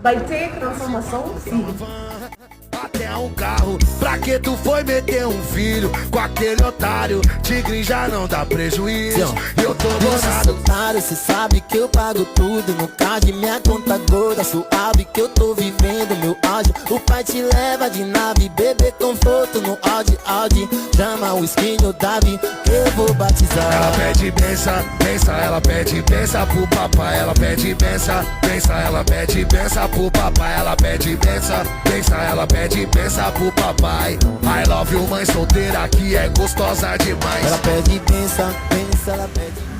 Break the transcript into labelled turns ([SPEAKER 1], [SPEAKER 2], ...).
[SPEAKER 1] Vai ter transformação? Sim.
[SPEAKER 2] Até um carro, pra que tu foi meter um filho com aquele otário? Tigre já não dá prejuízo, eu tô gozado.
[SPEAKER 3] Otário, cê sabe que eu pago tudo. No card minha conta gorda, suave que eu tô vivendo meu áudio. O pai te leva de nave, bebê conforto no Audi. Chama o skin no Davi, que eu vou batizar.
[SPEAKER 2] Ela pede benção, benção, ela pede benção pro papai. Ela pede benção, benção, ela pede benção pro papai. Ela pede benção, benção, ela pede benção pro papai. I love you, mãe solteira que é gostosa demais.
[SPEAKER 3] Ela pede benção, benção, ela pede